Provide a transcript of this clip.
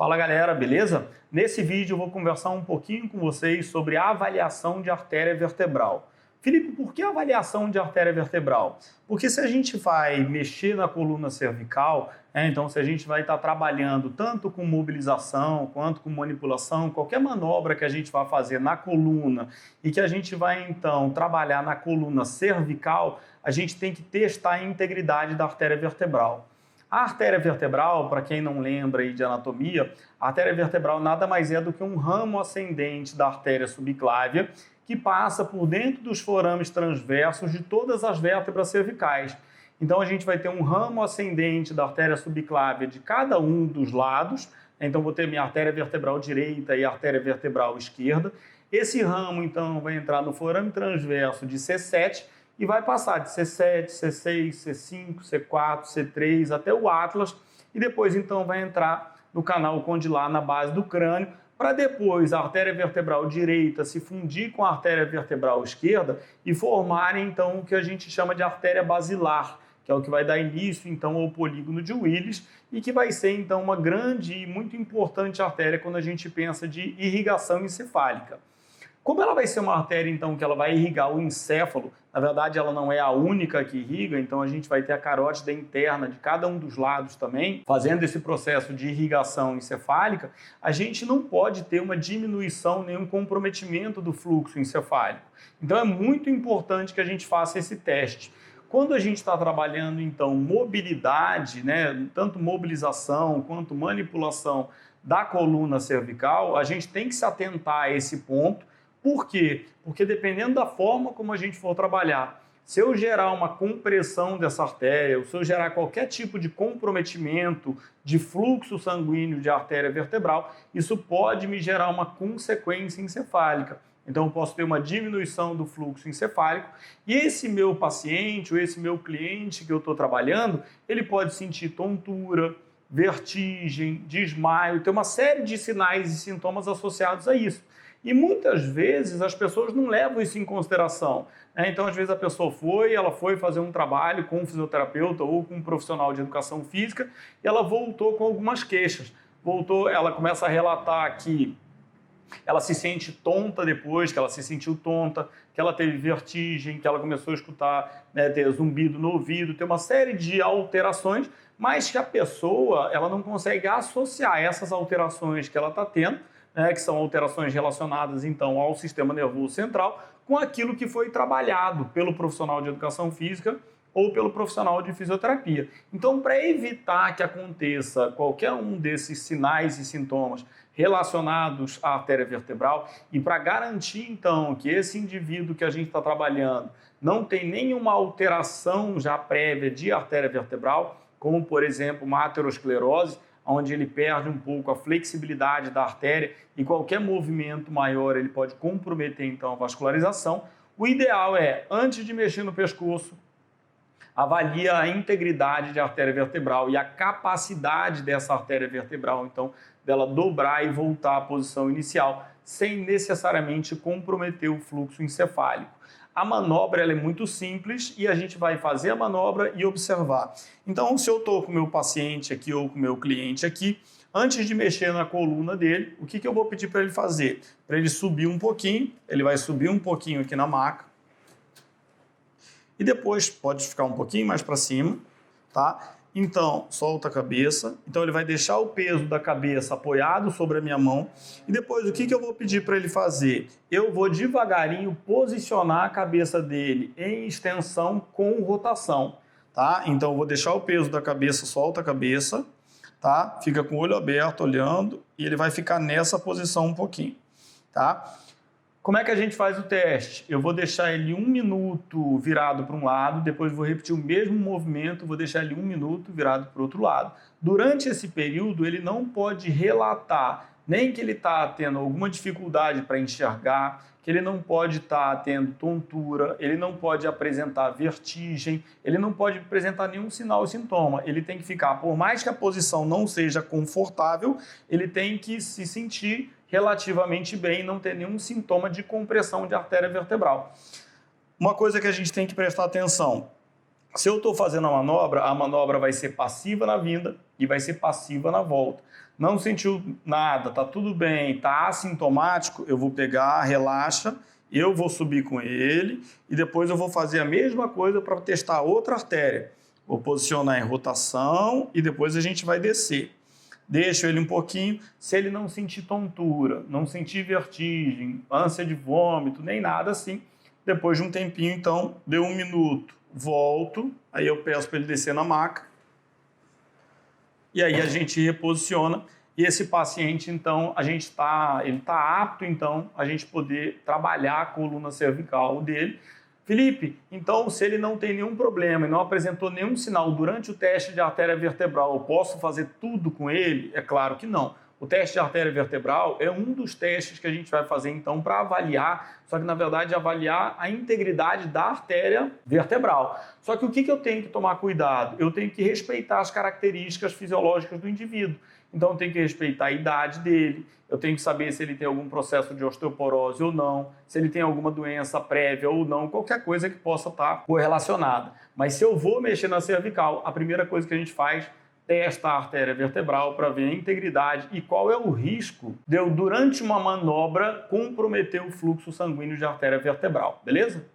Fala galera, beleza? Nesse vídeo eu vou conversar um pouquinho com vocês sobre a avaliação de artéria vertebral. Felipe, por que avaliação de artéria vertebral? Porque se a gente vai mexer na coluna cervical, então se a gente vai estar trabalhando tanto com mobilização quanto com manipulação, qualquer manobra que a gente vai fazer na coluna e que a gente vai então trabalhar na coluna cervical, a gente tem que testar a integridade da artéria vertebral. A artéria vertebral, para quem não lembra aí de anatomia, a artéria vertebral nada mais é do que um ramo ascendente da artéria subclávia que passa por dentro dos forames transversos de todas as vértebras cervicais. Então a gente vai ter um ramo ascendente da artéria subclávia de cada um dos lados. Então vou ter minha artéria vertebral direita e a artéria vertebral esquerda. Esse ramo então vai entrar no forame transverso de C7 e vai passar de C7, C6, C5, C4, C3 até o Atlas e depois então vai entrar no canal condilar na base do crânio para depois a artéria vertebral direita se fundir com a artéria vertebral esquerda e formarem então o que a gente chama de artéria basilar, que é o que vai dar início então ao polígono de Willis e que vai ser então uma grande e muito importante artéria quando a gente pensa de irrigação encefálica. Como ela vai ser uma artéria, então, que ela vai irrigar o encéfalo, na verdade ela não é a única que irriga, então a gente vai ter a carótida interna de cada um dos lados também, fazendo esse processo de irrigação encefálica, a gente não pode ter uma diminuição nem um comprometimento do fluxo encefálico. Então é muito importante que a gente faça esse teste. Quando a gente está trabalhando, então, mobilidade, tanto mobilização quanto manipulação da coluna cervical, a gente tem que se atentar a esse ponto. Por quê? Porque dependendo da forma como a gente for trabalhar, se eu gerar uma compressão dessa artéria, ou se eu gerar qualquer tipo de comprometimento de fluxo sanguíneo de artéria vertebral, isso pode me gerar uma consequência encefálica. Então eu posso ter uma diminuição do fluxo encefálico e esse meu paciente ou esse meu cliente que eu estou trabalhando, ele pode sentir tontura, vertigem, desmaio, ter uma série de sinais e sintomas associados a isso. E muitas vezes as pessoas não levam isso em consideração. Então, às vezes a pessoa ela foi fazer um trabalho com um fisioterapeuta ou com um profissional de educação física e ela voltou com algumas queixas. Ela começa a relatar que ela se sente tonta depois, que ela se sentiu tonta, que ela teve vertigem, que ela começou a escutar, ter zumbido no ouvido, ter uma série de alterações, mas que a pessoa ela não consegue associar essas alterações que ela está tendo, que são alterações relacionadas então ao sistema nervoso central, com aquilo que foi trabalhado pelo profissional de educação física ou pelo profissional de fisioterapia. Então, para evitar que aconteça qualquer um desses sinais e sintomas relacionados à artéria vertebral e para garantir então que esse indivíduo que a gente está trabalhando não tem nenhuma alteração já prévia de artéria vertebral, como por exemplo uma aterosclerose, onde ele perde um pouco a flexibilidade da artéria e qualquer movimento maior ele pode comprometer então a vascularização. O ideal é, antes de mexer no pescoço, avalia a integridade da artéria vertebral e a capacidade dessa artéria vertebral, então, dela dobrar e voltar à posição inicial, sem necessariamente comprometer o fluxo encefálico. A manobra ela é muito simples e a gente vai fazer a manobra e observar. Então, se eu estou com o meu paciente aqui ou com o meu cliente aqui, antes de mexer na coluna dele, o que eu vou pedir para ele fazer? Para ele subir um pouquinho, ele vai subir um pouquinho aqui na maca e depois pode ficar um pouquinho mais para cima, tá? Então, solta a cabeça. Então, ele vai deixar o peso da cabeça apoiado sobre a minha mão. E depois, o que eu vou pedir para ele fazer? Eu vou devagarinho posicionar a cabeça dele em extensão com rotação, tá? Então, eu vou deixar o peso da cabeça, solta a cabeça, tá? Fica com o olho aberto, olhando, e ele vai ficar nessa posição um pouquinho, tá? Como é que a gente faz o teste? Eu vou deixar ele 1 minuto virado para um lado, depois vou repetir o mesmo movimento, vou deixar ele 1 minuto virado para o outro lado. Durante esse período, ele não pode relatar nem que ele está tendo alguma dificuldade para enxergar, que ele não pode estar tendo tontura, ele não pode apresentar vertigem, ele não pode apresentar nenhum sinal e sintoma. Ele tem que ficar, por mais que a posição não seja confortável, ele tem que se sentir relativamente bem, não ter nenhum sintoma de compressão de artéria vertebral. Uma coisa que a gente tem que prestar atenção, Se eu estou fazendo a manobra vai ser passiva na vinda e vai ser passiva na volta. Não sentiu nada, tá tudo bem, tá assintomático, eu vou pegar, relaxa, eu vou subir com ele e depois eu vou fazer a mesma coisa para testar outra artéria. Vou posicionar em rotação e depois a gente vai descer. Deixo ele um pouquinho, se ele não sentir tontura, não sentir vertigem, ânsia de vômito, nem nada assim, depois de um tempinho, então, deu 1 minuto, volto, aí eu peço para ele descer na maca, e aí a gente reposiciona, e esse paciente, então, ele está apto, então, a gente poder trabalhar a coluna cervical dele. Felipe, então, se ele não tem nenhum problema e não apresentou nenhum sinal durante o teste de artéria vertebral, eu posso fazer tudo com ele? É claro que não. O teste de artéria vertebral é um dos testes que a gente vai fazer, então, para avaliar, só que, na verdade, avaliar a integridade da artéria vertebral. Só que o que eu tenho que tomar cuidado? Eu tenho que respeitar as características fisiológicas do indivíduo. Então, eu tenho que respeitar a idade dele, eu tenho que saber se ele tem algum processo de osteoporose ou não, se ele tem alguma doença prévia ou não, qualquer coisa que possa estar correlacionada. Mas se eu vou mexer na cervical, a primeira coisa que a gente faz testa a artéria vertebral para ver a integridade e qual é o risco de eu, durante uma manobra, comprometer o fluxo sanguíneo de artéria vertebral, beleza?